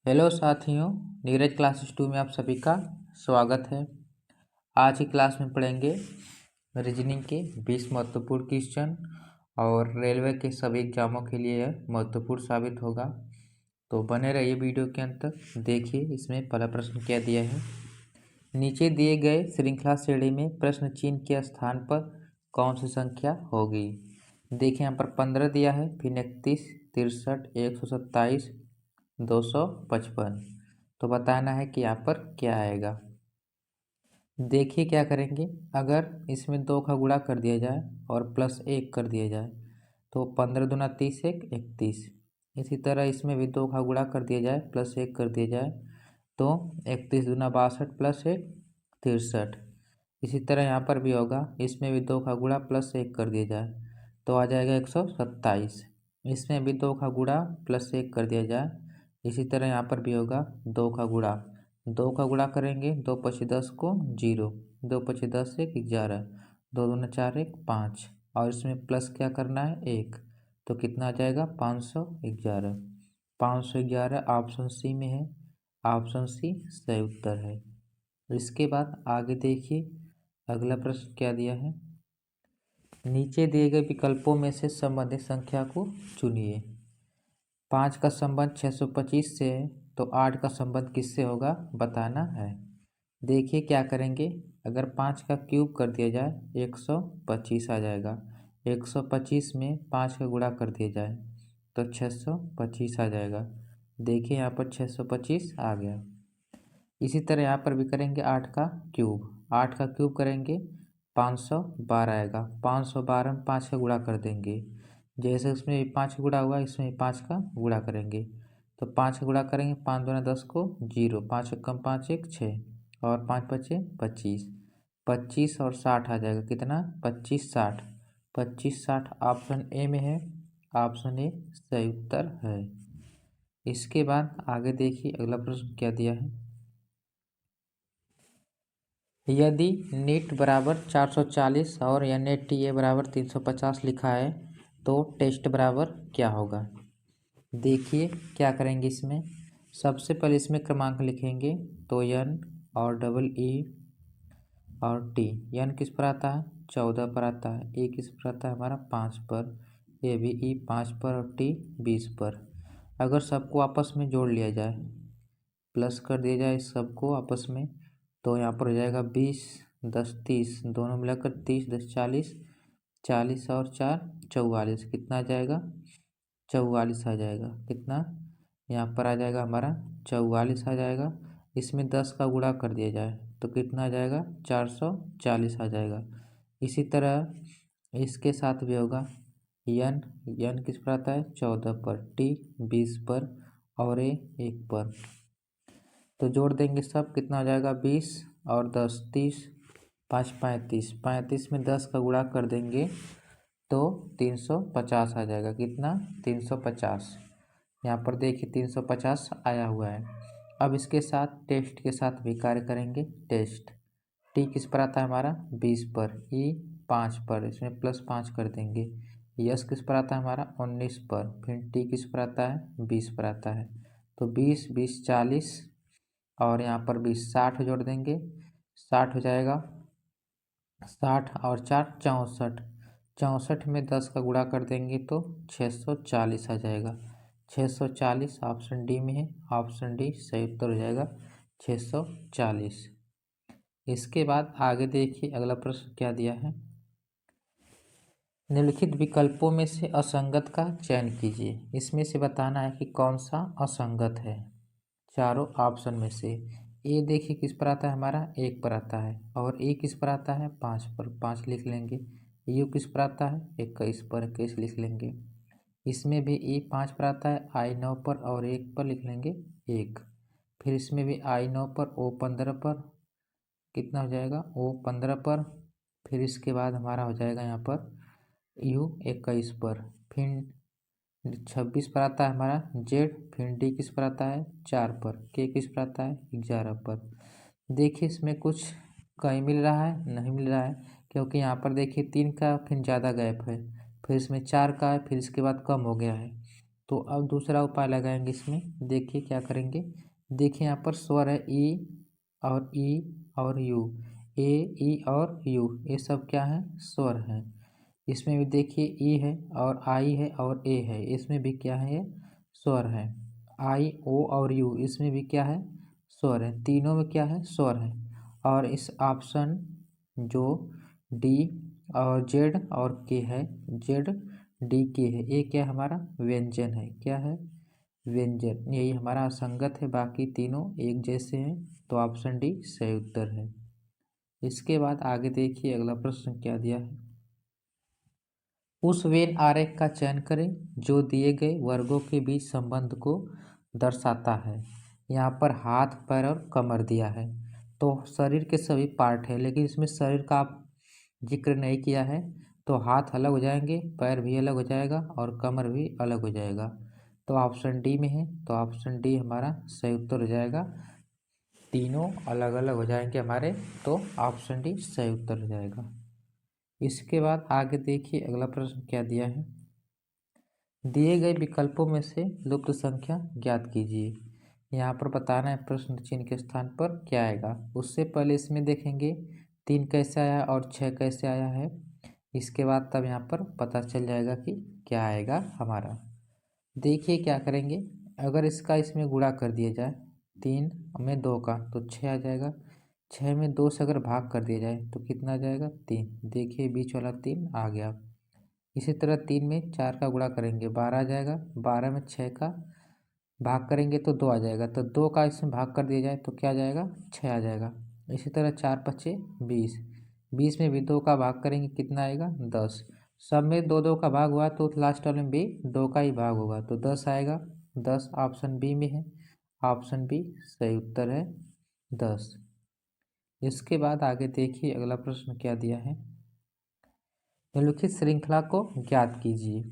Hello साथियों, Neeraj classes 2 में आप सभी का स्वागत है। आज की क्लास में पढ़ेंगे रीजनिंग के 20 महत्वपूर्ण क्वेश्चन और रेलवे के सभी एग्जामों के लिए यह महत्वपूर्ण साबित होगा। तो बने रहिए वीडियो के अंत तक। देखिए इसमें पहला प्रश्न क्या दिया है। नीचे दिए गए श्रृंखला श्रेणी में प्रश्न चिन्ह के स्थान पर कौन सी संख्या होगी। देखिए यहाँ पर 15 दिया है, फिर 31, 63, 127, 255। तो बताना है कि यहाँ पर क्या आएगा। देखिए क्या करेंगे, अगर इसमें 2 का गुणा कर दिया जाए और +1 कर दिया जाए तो 15 दूना 30, 31। इसी तरह इसमें भी 2 का गुणा कर दिया जाए +1 कर दिया जाए तो 31 दूना 62 +1 63। इसी तरह यहाँ पर भी होगा, इसमें भी 2 का गुणा +1 कर दिया जाए तो आ जाएगा 127। इसमें भी 2 का गुणा +1 कर दिया जाए, इसी तरह यहाँ पर भी होगा 2 का गुणा। 2 का गुणा करेंगे, 2 पची 10 को 0, 2 पची 10 1 11, 2 दूना 4 1 5 और इसमें प्लस क्या करना है 1, तो कितना आ जाएगा 511। 511 ऑप्शन सी में है, ऑप्शन सी सही उत्तर है। इसके बाद आगे देखिए अगला प्रश्न क्या दिया है। नीचे दिए गए विकल्पों में से संबंधित संख्या को चुनिए। 5 का संबंध 625 से है तो 8 का संबंध किससे होगा बताना है। देखिए क्या करेंगे, अगर 5 का क्यूब कर दिया जाए 125 आ जाएगा। 125 में 5 का गुणा कर दिया जाए तो 625 आ जाएगा। देखिए यहाँ पर 625 आ गया। इसी तरह यहाँ पर भी करेंगे 8 का क्यूब। 8 का क्यूब करेंगे 512 आएगा। 512 में 5 का गुणा कर देंगे, जैसे उसमें भी 5 का गुणा हुआ इसमें भी 5 का गुणा करेंगे तो 5 का गुणा करेंगे, 5 दूना 10 को 0, 5 कम 5 1 6 और 5 बचे 25। 25 और 60 आ जाएगा, कितना 25 60। 25 60 ऑप्शन ए में है, ऑप्शन ए सही उत्तर है। इसके बाद आगे देखिए अगला प्रश्न क्या दिया है। यदि नीट बराबर 440 और NATA बराबर 350 लिखा है तो टेस्ट बराबर क्या होगा। देखिए क्या करेंगे, इसमें सबसे पहले इसमें क्रमांक लिखेंगे तो N और EE और T। N किस पर आता है 14 पर आता है, E किस पर आता है हमारा 5 पर, ये भी E 5 पर और T 20 पर। अगर सबको आपस में जोड़ लिया जाए, प्लस कर दिया जाए सबको आपस में, तो यहाँ पर हो जाएगा 20, 10 30, दोनों मिलाकर 30, 10 40, 40 और 4 44, कितना आ जाएगा 44 आ जाएगा। कितना यहाँ पर आ जाएगा हमारा 44 आ जाएगा। इसमें 10 का गुणा कर दिया जाए तो कितना आ जाएगा 440 आ जाएगा। इसी तरह इसके साथ भी होगा, यन किस पर आता है 14 पर, टी 20 पर और ए 1 पर। तो जोड़ देंगे सब, कितना हो जाएगा 20 और 10 30, 5 35, 35 में 10 का गुणा कर देंगे तो 350 आ जाएगा। कितना 350। यहाँ पर देखिए 350 आया हुआ है। अब इसके साथ टेस्ट के साथ भी कार्य करेंगे। टेस्ट टी किस पर आता है हमारा 20 पर, ई 5 पर, इसमें +5 कर देंगे। यस किस पर आता है हमारा 19 पर, फिर टी किस पर आता है 20 पर आता है। तो 20 20 40 और यहाँ पर भी 60 जोड़ देंगे, 60 हो जाएगा। 60 और 4 64, 64 में 10 का गुणा कर देंगे तो 640 आ जाएगा। 640 ऑप्शन डी में है, ऑप्शन डी सही उत्तर हो जाएगा 640। इसके बाद आगे देखिए अगला प्रश्न क्या दिया है। निम्नलिखित विकल्पों में से असंगत का चयन कीजिए। इसमें से बताना है कि कौन सा असंगत है चारों ऑप्शन में से। ए देखिए किस पर आता है हमारा 1 पर आता है, और ए किस पर आता है 5 पर, 5 लिख लेंगे। यू किस पर आता है 21 पर, 21 लिख लेंगे। इसमें भी ए 5 पर आता है, आई 9 पर और 1 पर लिख लेंगे 1। फिर इसमें भी आई 9 पर, ओ 15 पर, कितना हो जाएगा ओ 15 पर। फिर इसके बाद हमारा हो जाएगा यहाँ पर यू 21 पर, फिर 26 पर आता है हमारा जेड, फिर डी किस पर आता है 4 पर, के किस पर आता है 11 पर। देखिए इसमें कुछ कहीं मिल रहा है नहीं मिल रहा है, क्योंकि यहाँ पर देखिए 3 का फिर ज़्यादा गैप है, फिर इसमें 4 का है, फिर इसके बाद कम हो गया है। तो अब दूसरा उपाय लगाएंगे इसमें। देखिए क्या करेंगे, देखिए यहाँ पर स्वर है ई और यू, ए ई और यू, ये सब क्या है, स्वर है। इसमें भी देखिए ई है और आई है और ए है, इसमें भी क्या है, ये स्वर है। आई ओ और यू, इसमें भी क्या है, स्वर है। तीनों में क्या है, स्वर है। और इस ऑप्शन जो डी और जेड और के है, जेड डी के है, ये क्या हमारा व्यंजन है, क्या है, व्यंजन। यही हमारा असंगत है, बाकी तीनों एक जैसे हैं, तो ऑप्शन डी सही उत्तर है। इसके बाद आगे देखिए अगला प्रश्न क्या दिया है। उस वेन आरेख का चयन करें जो दिए गए वर्गों के बीच संबंध को दर्शाता है। यहाँ पर हाथ, पैर और कमर दिया है, तो शरीर के सभी पार्ट है, लेकिन इसमें शरीर का जिक्र नहीं किया है, तो हाथ अलग हो जाएंगे, पैर भी अलग हो जाएगा और कमर भी अलग हो जाएगा, तो ऑप्शन डी में है, तो ऑप्शन डी हमारा सही उत्तर हो जाएगा। तीनों अलग अलग हो जाएंगे हमारे, तो ऑप्शन डी सही उत्तर हो जाएगा। इसके बाद आगे देखिए अगला प्रश्न क्या दिया है। दिए गए विकल्पों में से लुप्त संख्या ज्ञात कीजिए। यहाँ पर बताना है प्रश्न चिन्ह के स्थान पर क्या आएगा। उससे पहले इसमें देखेंगे 3 कैसे आया और 6 कैसे आया है, इसके बाद तब यहाँ पर पता चल जाएगा कि क्या आएगा हमारा। देखिए क्या करेंगे, अगर इसका इसमें गुणा कर दिया जाए 3 में 2 का, तो 6 आ जाएगा। 6 में 2 से अगर भाग कर दिया जाए तो कितना आ जाएगा, 3। देखिए बीच वाला 3 आ गया। इसी तरह 3 में 4 का गुणा करेंगे 12 आ जाएगा। 12 में 6 का भाग करेंगे तो 2 आ जाएगा, तो 2 का इसमें भाग कर दिया जाए तो क्या आ जाएगा, 6 आ जाएगा। इसी तरह 4 पच्चे 20, 20 में भी 2 का भाग करेंगे कितना आएगा, 10। सब में 2 का भाग हुआ तो लास्ट वाले में भी 2 का ही भाग होगा, तो 10 आएगा। 10 ऑप्शन बी में है, ऑप्शन बी सही उत्तर है 10। इसके बाद आगे देखिए अगला प्रश्न क्या दिया है। निम्नलिखित श्रृंखला को ज्ञात कीजिए।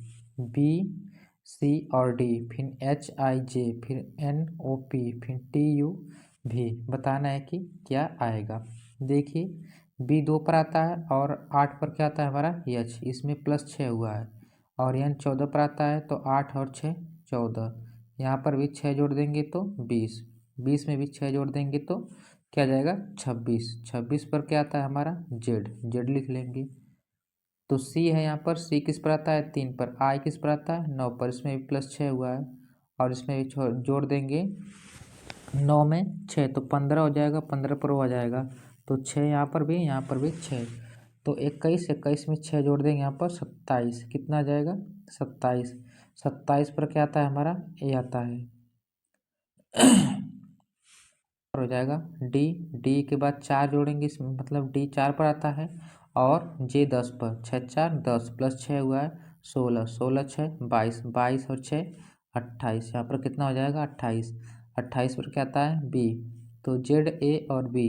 बी सी और डी, फिर एच आई जे, फिर एन ओ पी, फिर टी यू भी। बताना है कि क्या आएगा। देखिए बी 2 पर आता है और 8 पर क्या आता है हमारा, एच, इसमें +6 हुआ है। और एन 14 पर आता है, तो 8 और 6 14, यहाँ पर भी 6 जोड़ देंगे तो 20, 20 में भी 6 जोड़ देंगे तो क्या जाएगा, 26। 26 पर क्या आता है हमारा, जेड, जेड लिख लेंगे। तो सी है, यहाँ पर सी किस पर आता है, 3 पर। आई किस पर आता है, 9 पर, इसमें भी +6 हुआ है और इसमें भी जोड़ देंगे 9 में 6 तो 15 हो जाएगा, 15 पर वो आ जाएगा, तो 6 यहाँ पर भी 6, तो 21, 21 में 6 जोड़ देंगे यहाँ पर 27, कितना आ जाएगा, 27। 27 पर क्या आता है हमारा, ए आता है। हो जाएगा डी, डी के बाद 4 जोड़ेंगे इसमें, मतलब डी 4 पर आता है और जे 10 पर, 6 4 10 +6 हुआ है 16, 16 6 22, 22 और 6 28, यहाँ पर कितना हो जाएगा, 28। 28 पर क्या आता है, बी, तो जेड ए और बी,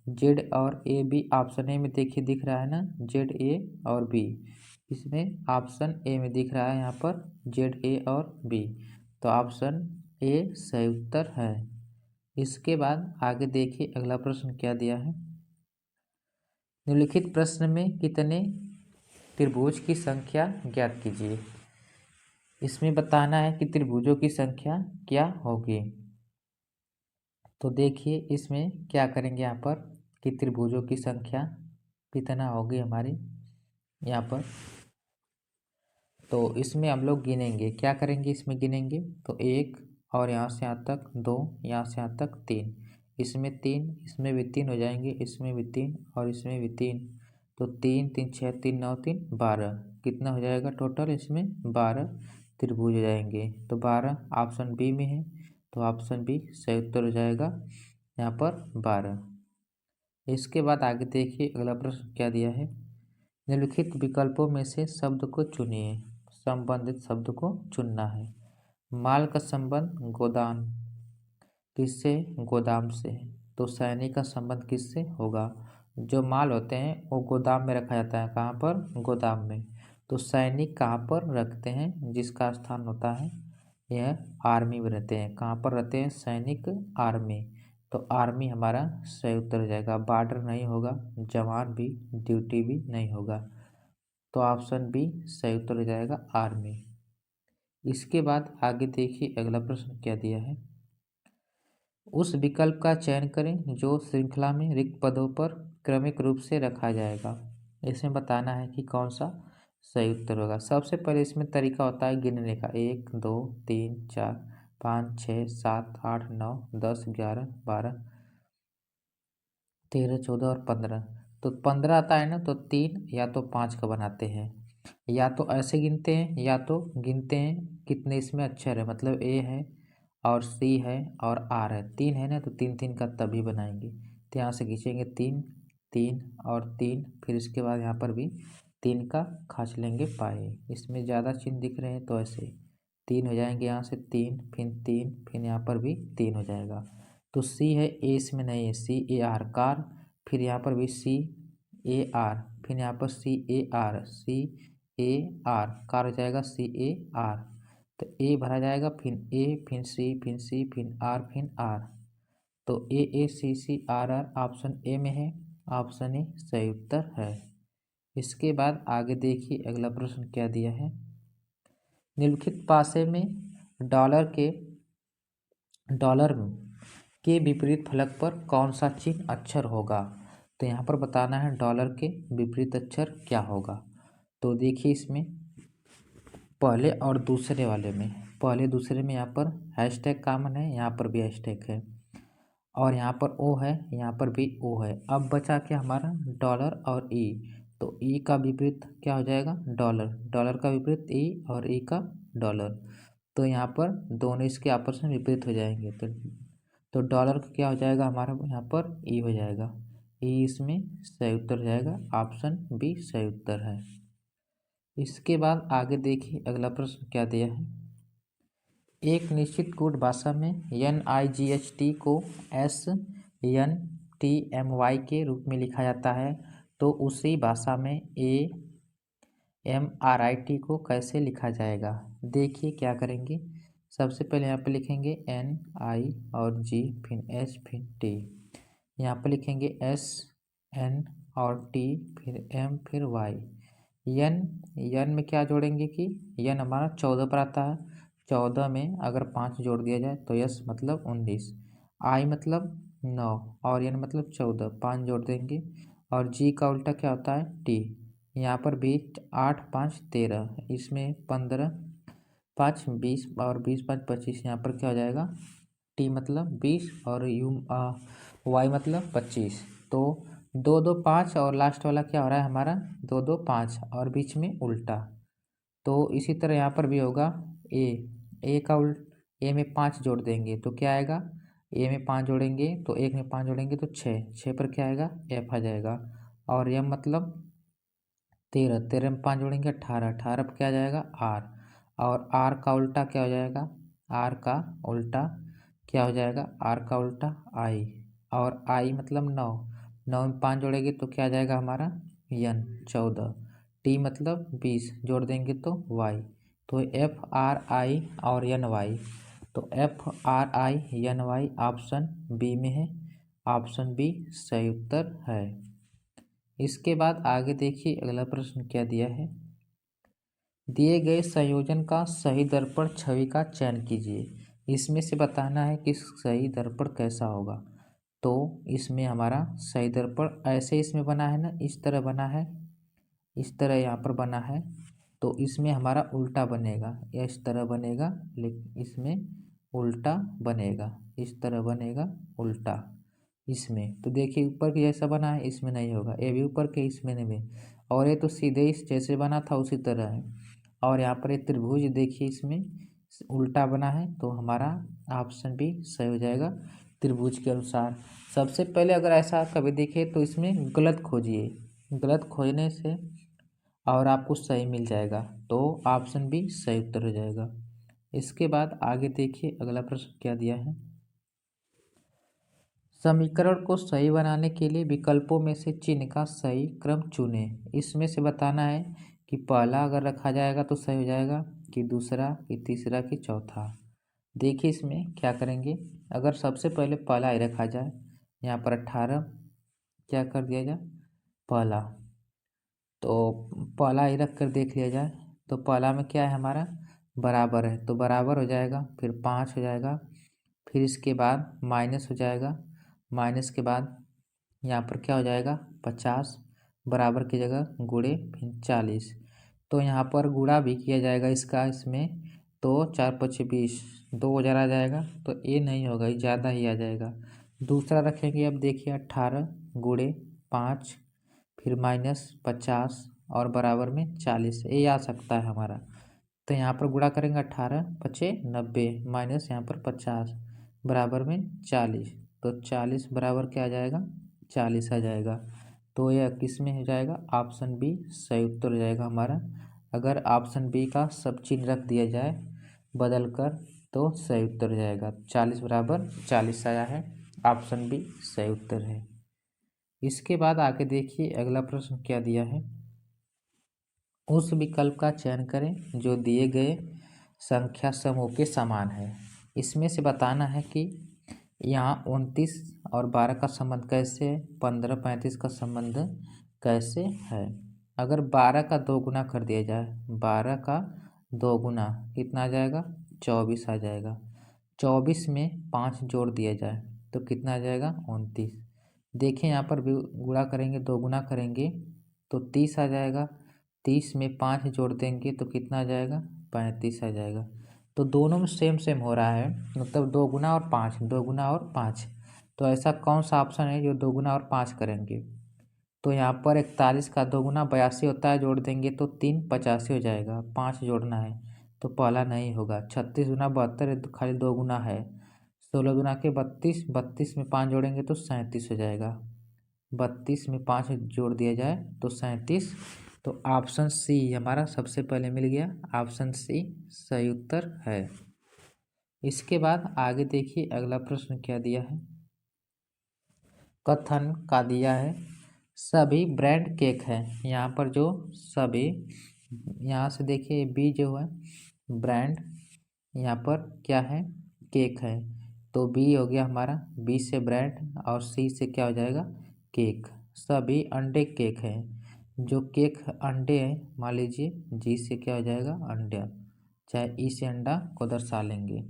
जेड और ए बी ऑप्शन ए में देखिए दिख रहा है ना, जेड ए और बी, इसमें ऑप्शन ए में दिख रहा है यहाँ पर जेड ए और बी, तो ऑप्शन ए सही उत्तर है। इसके बाद आगे देखिए अगला प्रश्न क्या दिया है। निम्नलिखित प्रश्न में कितने त्रिभुज की संख्या ज्ञात कीजिए। इसमें बताना है कि त्रिभुजों की संख्या क्या होगी। तो देखिए इसमें क्या करेंगे यहाँ पर कि त्रिभुजों की संख्या कितना होगी हमारी यहाँ पर, तो इसमें हम लोग गिनेंगे, क्या करेंगे इसमें गिनेंगे, तो 1 और यहाँ से यहाँ तक 2, यहाँ से यहाँ तक 3, इसमें 3, इसमें भी 3 हो जाएंगे, इसमें भी 3 और इसमें भी 3, तो 3 3 6 3 9 3 12, कितना हो जाएगा टोटल, इसमें 12 त्रिभुज हो जाएंगे, तो 12 ऑप्शन बी में है, तो ऑप्शन बी सही उत्तर हो जाएगा यहाँ पर 12। इसके बाद आगे देखिए अगला प्रश्न क्या दिया है। निम्नलिखित विकल्पों में से शब्द को चुनिए, संबंधित शब्द को चुनना है। माल का संबंध गोदाम किससे, गोदाम से, तो सैनिक का संबंध किससे होगा, जो माल होते हैं वो गोदाम में रखा जाता है, कहाँ पर, गोदाम में, तो सैनिक कहाँ पर रखते हैं, जिसका स्थान होता है यह आर्मी में रहते हैं, कहाँ पर रहते हैं सैनिक, आर्मी, तो आर्मी हमारा सही उत्तर हो जाएगा। बॉर्डर नहीं होगा, जवान भी, ड्यूटी भी नहीं होगा, तो ऑप्शन बी सही उत्तर हो जाएगा आर्मी। इसके बाद आगे देखिए अगला प्रश्न क्या दिया है। उस विकल्प का चयन करें जो श्रृंखला में रिक्त पदों पर क्रमिक रूप से रखा जाएगा। इसमें बताना है कि कौन सा सही उत्तर होगा। सबसे पहले इसमें तरीका होता है गिनने का, 1 2 3 4 5 6 7 8 9 10 11 12 13 14 और 15। तो 15 आता है ना, तो 3 या तो 5 का बनाते हैं, या तो ऐसे गिनते हैं, या तो गिनते हैं कितने इसमें अक्षर है, मतलब ए है और सी है और आर है, 3 है ना, तो 3 3 का तभी बनाएंगे। तो यहाँ से खींचेंगे 3 3 और 3, फिर इसके बाद यहाँ पर भी 3 का खाँच लेंगे पाए। इसमें ज़्यादा चिन्ह दिख रहे हैं तो ऐसे 3 हो जाएंगे, यहाँ से 3 फिर 3 फिर यहाँ पर भी 3 हो जाएगा। तो सी है, ए इसमें नहीं है, सी ए आर कार, फिर यहाँ पर भी सी ए आर, फिर यहाँ पर C A R, C A R car हो जाएगा, सी ए आर। तो ए भरा जाएगा, फिर ए फिर सी फिर सी फिर आर फिर आर। तो A C C R R option A में है, ऑप्शन ए सही उत्तर है। इसके बाद आगे देखिए अगला प्रश्न क्या दिया है। निम्नलिखित पासे में डॉलर के विपरीत फलक पर कौन सा चिन्ह अक्षर होगा। तो यहाँ पर बताना है डॉलर के विपरीत अक्षर क्या होगा। तो देखिए इसमें पहले और दूसरे वाले में, पहले दूसरे में यहाँ पर हैशटैग कॉमन है, यहाँ पर भी हैशटैग है, और यहाँ पर ओ है, यहाँ पर भी ओ है। अब बचा क्या हमारा डॉलर और ई। तो ई का विपरीत क्या हो जाएगा, डॉलर, डॉलर का विपरीत ई और ई का डॉलर। तो यहाँ पर दोनों इसके आपस में विपरीत हो जाएंगे, तो डॉलर का क्या हो जाएगा हमारा यहाँ पर ई हो जाएगा, ई इसमें सही उत्तर हो जाएगा, ऑप्शन बी सही उत्तर है। इसके बाद आगे देखिए अगला प्रश्न क्या दिया है। एक निश्चित कोड भाषा में NIGHT को SNTMY के रूप में लिखा जाता है, तो उसी भाषा में AMRIT को कैसे लिखा जाएगा। देखिए क्या करेंगे, सबसे पहले यहाँ पे लिखेंगे NI और G फिर H फिर T, यहाँ पे लिखेंगे S N और T फिर M फिर Y। यन में क्या जोड़ेंगे कि यन हमारा 14 पर आता है, 14 में अगर 5 जोड़ दिया जाए तो यस मतलब 19, आई मतलब 9 और एन मतलब 14, 5 जोड़ देंगे। और जी का उल्टा क्या होता है टी, यहाँ पर भी 8 5 13, इसमें 15 5 20 और 20 5 25, यहाँ पर क्या हो जाएगा टी मतलब 20 और वाई मतलब 25। तो 2 2 5 और लास्ट वाला क्या हो रहा है हमारा 2 2 5 और बीच में उल्टा। तो इसी तरह यहाँ पर भी होगा ए का ए में 5 जोड़ देंगे तो क्या आएगा, ए में 5 जोड़ेंगे तो 1 में 5 जोड़ेंगे तो 6 पर क्या आएगा एफ आ जाएगा। और एम मतलब 13, 13 में 5 जोड़ेंगे 18, 18 पर क्या आ जाएगा आर। और आर का उल्टा क्या हो जाएगा, आर का उल्टा क्या हो जाएगा, आर का उल्टा आई। और आई मतलब 9, 9 में 5 जोड़ेंगे तो क्या आ जाएगा हमारा यन 14, टी मतलब 20 जोड़ देंगे तो वाई। तो एफ आर आई और एन वाई, तो F R I N Y option B में है, ऑप्शन बी सही उत्तर है। इसके बाद आगे देखिए अगला प्रश्न क्या दिया है। दिए गए संयोजन का सही दर्पण छवि का चयन कीजिए, इसमें से बताना है कि सही दर्पण कैसा होगा। तो इसमें हमारा सही दर्पण ऐसे इसमें बना है ना, इस तरह बना है, इस तरह यहाँ पर बना है, तो इसमें हमारा उल्टा बनेगा, या इस तरह बनेगा लेकिन इसमें उल्टा बनेगा, इस तरह बनेगा उल्टा इसमें। तो देखिए ऊपर के जैसा बना है इसमें नहीं होगा, ये भी ऊपर के इसमें नहीं, और ये तो सीधे इस जैसे बना था उसी तरह है। और यहाँ पर एक त्रिभुज देखिए इसमें उल्टा बना है, तो हमारा ऑप्शन भी सही हो जाएगा त्रिभुज के अनुसार। सबसे पहले अगर ऐसा कभी दिखे तो इसमें गलत खोजिए, गलत खोजने से और आपको सही मिल जाएगा, तो ऑप्शन भी सही उत्तर हो जाएगा। इसके बाद आगे देखिए अगला प्रश्न क्या दिया है। समीकरण को सही बनाने के लिए विकल्पों में से चिन्ह का सही क्रम चुनें, इसमें से बताना है कि पहला अगर रखा जाएगा तो सही हो जाएगा, कि दूसरा, कि तीसरा, कि चौथा। देखिए इसमें क्या करेंगे, अगर सबसे पहले पहला ही रखा जाए, यहाँ पर 18 क्या कर दिया जाए पहला, तो पहला ही रख कर देख लिया जाए। तो पहला में क्या है हमारा बराबर है तो बराबर हो जाएगा, फिर 5 हो जाएगा, फिर इसके बाद माइनस हो जाएगा, माइनस के बाद यहाँ पर क्या हो जाएगा 50 बराबर की जगह गुणे फिर 40। तो यहाँ पर गुणा भी किया जाएगा इसका, इसमें तो 4 पचे 20, 2000 आ जाएगा, तो ये नहीं होगा, ये ज़्यादा ही आ जाएगा। दूसरा रखेंगे, अब देखिए 18 गुणे 5 फिर माइनस 50 और बराबर में 40, ये आ सकता है हमारा। तो यहाँ पर गुणा करेंगे 18 पचे 90 माइनस यहाँ पर 50 बराबर में 40, तो 40 बराबर क्या आ जाएगा 40 आ जाएगा। तो यह किस में हो जाएगा, ऑप्शन बी सही उत्तर हो जाएगा हमारा। अगर ऑप्शन बी का सब चिन्ह रख दिया जाए बदल कर तो सही उत्तर हो जाएगा। 40 बराबर 40 आया है, ऑप्शन बी सही उत्तर है। इसके बाद आगे देखिए अगला प्रश्न क्या दिया है। उस विकल्प का चयन करें जो दिए गए संख्या समूह के समान है। इसमें से बताना है कि यहाँ 29 और 12 का संबंध कैसे है, 15 35 का संबंध कैसे है। अगर 12 का 2 गुना कर दिया जाए, 12 का 2 गुना कितना आ जाएगा 24 आ जाएगा। 24 में 5 जोड़ दिया जाए तो कितना आ जाएगा 29। देखिए यहाँ पर भी गुणा करेंगे, 2 गुना करेंगे तो 30 आ जाएगा। 30 में 5 जोड़ देंगे तो कितना आ जाएगा 35 आ जाएगा। तो दोनों में सेम सेम हो रहा है, मतलब 2 गुना और 5, 2 गुना और 5। तो ऐसा कौन सा ऑप्शन है जो 2 गुना और 5 करेंगे। तो यहाँ पर 41 का 2 गुना 82 होता है, जोड़ देंगे तो 3 85 हो जाएगा। 5 जोड़ना है तो पहला नहीं होगा। 36 गुना 72 है तो खाली 2 गुना है। 16 गुना के 32, 32 में 5 जोड़ेंगे तो 37 हो जाएगा। 32 में 5 जोड़ दिया जाए तो 37। तो ऑप्शन सी हमारा सबसे पहले मिल गया, ऑप्शन सी सही उत्तर है। इसके बाद आगे देखिए अगला प्रश्न क्या दिया है। कथन का दिया है सभी ब्रांड केक है। यहाँ पर जो सभी, यहाँ से देखिए बी जो है ब्रांड, यहाँ पर क्या है केक है, तो बी हो गया हमारा, बी से ब्रांड और सी से क्या हो जाएगा केक। सभी अंडे केक है, जो केक अंडे है मान लीजिए, जी से क्या हो जाएगा अंडा, चाहे ई से अंडा को दर्शा लेंगे।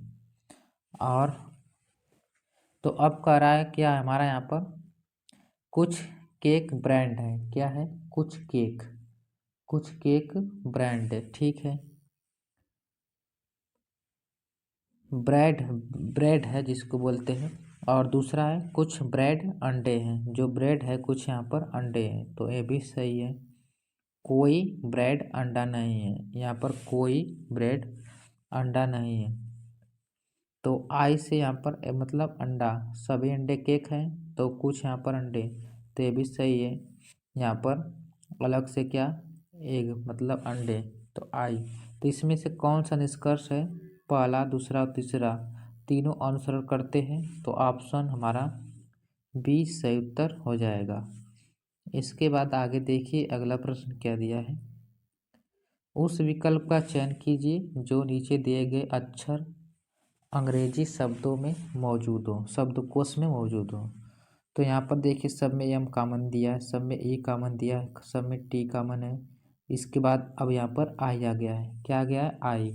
और तो अब कह रहा है क्या है हमारा यहाँ पर, कुछ केक ब्रांड है, क्या है कुछ केक ब्रांड है, ठीक है। ब्रेड है जिसको बोलते हैं, और दूसरा है कुछ ब्रेड अंडे हैं, जो ब्रेड है कुछ यहाँ पर अंडे हैं, तो ये भी सही है। कोई ब्रेड अंडा नहीं है, यहाँ पर कोई ब्रेड अंडा नहीं है, तो आई से यहाँ पर मतलब अंडा, सभी अंडे केक हैं तो कुछ यहाँ पर अंडे, तो ये भी सही है। यहाँ पर अलग से क्या एग मतलब अंडे, तो आई। तो इसमें से कौन सा निष्कर्ष है, पहला दूसरा और तीसरा तीनों अनुसरण करते हैं, तो ऑप्शन हमारा बी सही उत्तर हो जाएगा। इसके बाद आगे देखिए अगला प्रश्न क्या दिया है। उस विकल्प का चयन कीजिए जो नीचे दिए गए अक्षर अंग्रेजी शब्दों में मौजूद हो, शब्दकोश में मौजूद हो। तो यहाँ पर देखिए सब में एम कॉमन दिया है, सब में ई कॉमन दिया है, सब में टी कॉमन है। इसके बाद अब यहाँ पर आई आ गया है, क्या आ गया है आई।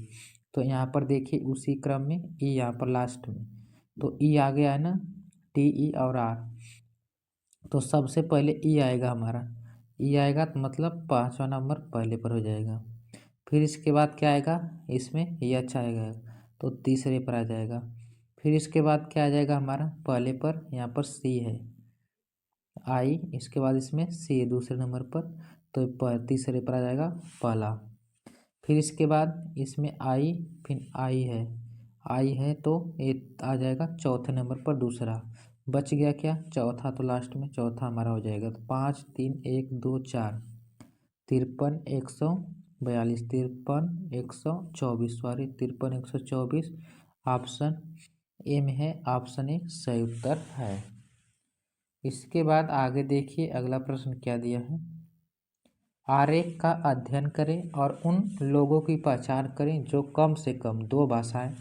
तो यहाँ पर देखिए उसी क्रम में ई यहाँ पर लास्ट में, तो ई आ गया है ना, टी ई और आर। तो सबसे पहले ई आएगा हमारा, ई आएगा तो मतलब 5वां नंबर पहले पर हो जाएगा। फिर इसके बाद क्या आएगा, इसमें ये अच्छा आएगा तो तीसरे पर आ जाएगा। फिर इसके बाद क्या आ जाएगा हमारा पहले पर, यहाँ पर सी है आई, इसके बाद इसमें सी है दूसरे नंबर पर, तो तीसरे पर आ जाएगा पहला। फिर इसके बाद इसमें आई, फिर आई है तो ये आ जाएगा चौथे नंबर पर दूसरा। बच गया क्या चौथा, तो लास्ट में चौथा हमारा हो जाएगा। तो 5 3 1 2 4 53 142, 53 124, सॉरी 53 124 ऑप्शन ए में है, ऑप्शन ए सही उत्तर है। इसके बाद आगे देखिए अगला प्रश्न क्या दिया है। आरेख का अध्ययन करें और उन लोगों की पहचान करें जो कम से कम 2 भाषाएं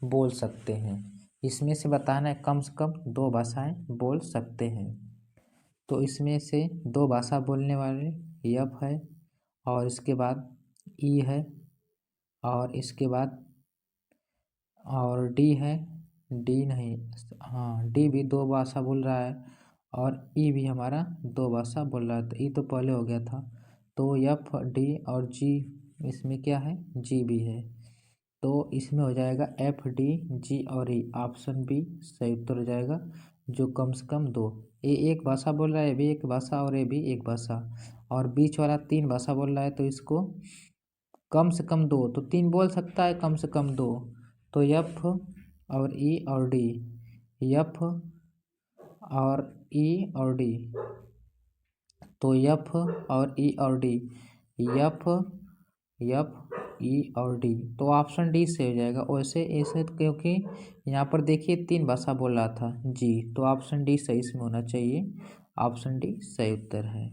बोल सकते हैं। इसमें से बताना है कम से कम 2 भाषाएं बोल सकते हैं। तो इसमें से 2 भाषा बोलने वाले यफ है, और इसके बाद ई है, और इसके बाद और डी है, डी नहीं, हाँ डी भी 2 भाषा बोल रहा है और ई भी हमारा 2 भाषा बोल रहा है। तो ई तो पहले हो गया था, तो एफ डी और जी इसमें क्या है, जी भी है। तो इसमें हो जाएगा एफ डी जी और ई, ऑप्शन बी सही उत्तर हो जाएगा, जो कम से कम 2। ए एक भाषा बोल रहा है, ए भी एक भाषा और ए भी एक भाषा, और बीच वाला 3 भाषा बोल रहा है, तो इसको कम से कम 2, तो 3 बोल सकता है, कम से कम 2। तो एफ और ई और डी, एफ और ई और डी, तो एफ और ई और डी, एफ एफ ई और डी, तो ऑप्शन डी से हो जाएगा। वैसे ऐसे क्योंकि यहाँ पर देखिए 3 भाषा बोल रहा था जी, तो ऑप्शन डी सही इसमें होना चाहिए, ऑप्शन डी सही उत्तर है।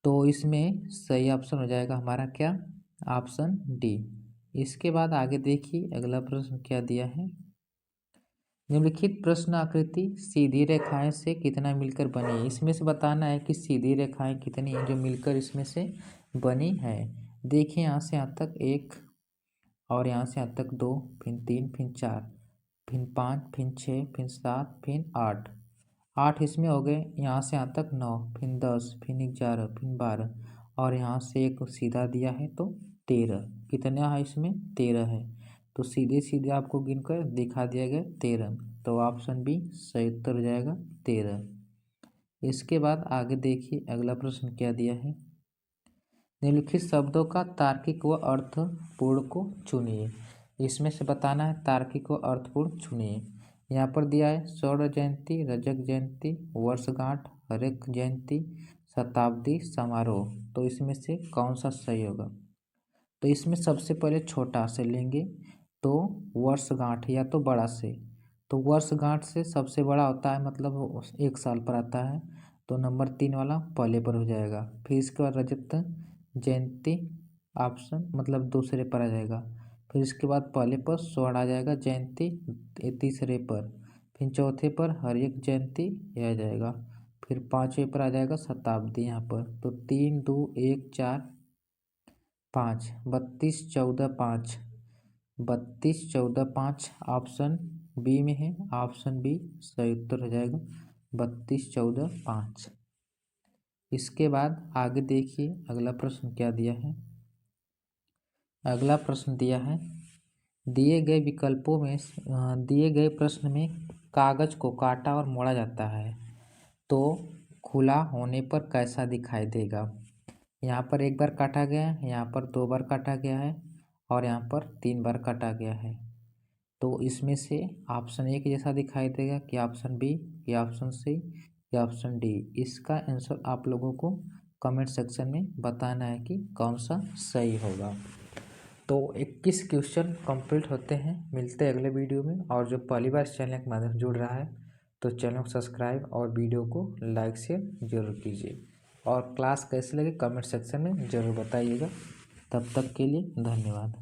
तो इसमें सही ऑप्शन हो जाएगा हमारा क्या, ऑप्शन डी। इसके बाद आगे देखिए अगला प्रश्न क्या दिया है। निम्नलिखित प्रश्न आकृति सीधी रेखाएं से कितना मिलकर बनी है। इसमें से बताना है कि सीधी रेखाएं कितनी हैं जो मिलकर इसमें से बनी है। देखिए यहाँ से यहाँ तक 1 और यहाँ से यहाँ तक 2, फिर 3, फिर 4, फिर 5, फिर 6, फिर 7, फिर 8, 8 इसमें हो गए। यहाँ से यहाँ तक 9, फिर 10, फिर 11, फिर 12 और यहाँ से एक सीधा दिया है तो 13। कितना है इसमें, 13 है। तो सीधे सीधे आपको गिनकर दिखा दिया गया 13, तो ऑप्शन बी सही उत्तर हो जाएगा 13। इसके बाद आगे देखिए अगला प्रश्न क्या दिया है। निम्नलिखित शब्दों का तार्किक व अर्थपूर्ण को चुनिए। इसमें से बताना है तार्किक व अर्थपूर्ण चुनिए। यहाँ पर दिया है स्वर्ण जयंती, रजत जयंती, वर्षगांठ, हरेक जयंती, शताब्दी समारोह, तो इसमें से कौन सा सही होगा। तो इसमें सबसे पहले छोटा से लेंगे, तो वर्षगांठ या तो बड़ा से, तो वर्षगांठ से सबसे बड़ा होता है, मतलब 1 साल पर आता है, तो नंबर 3 वाला पहले पर हो जाएगा। फिर इसके बाद रजत जयंती ऑप्शन मतलब दूसरे पर आ जाएगा। फिर इसके बाद पहले पर स्वर्ण आ जाएगा, जयंती तीसरे पर, फिर चौथे पर हरेक जयंती यह आ जाएगा, फिर 5वें पर आ जाएगा शताब्दी यहाँ पर। तो 3 2 1 4 5, 32 14 5, 32 14 5 ऑप्शन बी में है, ऑप्शन बी सही उत्तर हो जाएगा 32 14 5। इसके बाद आगे देखिए अगला प्रश्न क्या दिया है। अगला प्रश्न दिया है दिए गए विकल्पों में दिए गए प्रश्न में कागज को काटा और मोड़ा जाता है तो खुला होने पर कैसा दिखाई देगा। यहाँ पर 1 बार काटा गया है, यहाँ पर 2 बार काटा गया है और यहाँ पर 3 बार काटा गया है। तो इसमें से ऑप्शन ए के जैसा दिखाई देगा कि ऑप्शन बी या ऑप्शन सी या ऑप्शन डी। इसका आंसर आप लोगों को कमेंट सेक्शन में बताना है कि कौन सा सही होगा। तो 21 क्वेश्चन कंप्लीट होते हैं। मिलते हैं अगले वीडियो में। और जो पहली बार चैनल के माध्यम से जुड़ रहा है तो चैनल को सब्सक्राइब और वीडियो को लाइक शेयर जरूर कीजिए। और क्लास कैसे लगे कमेंट सेक्शन में ज़रूर बताइएगा। तब तक के लिए धन्यवाद।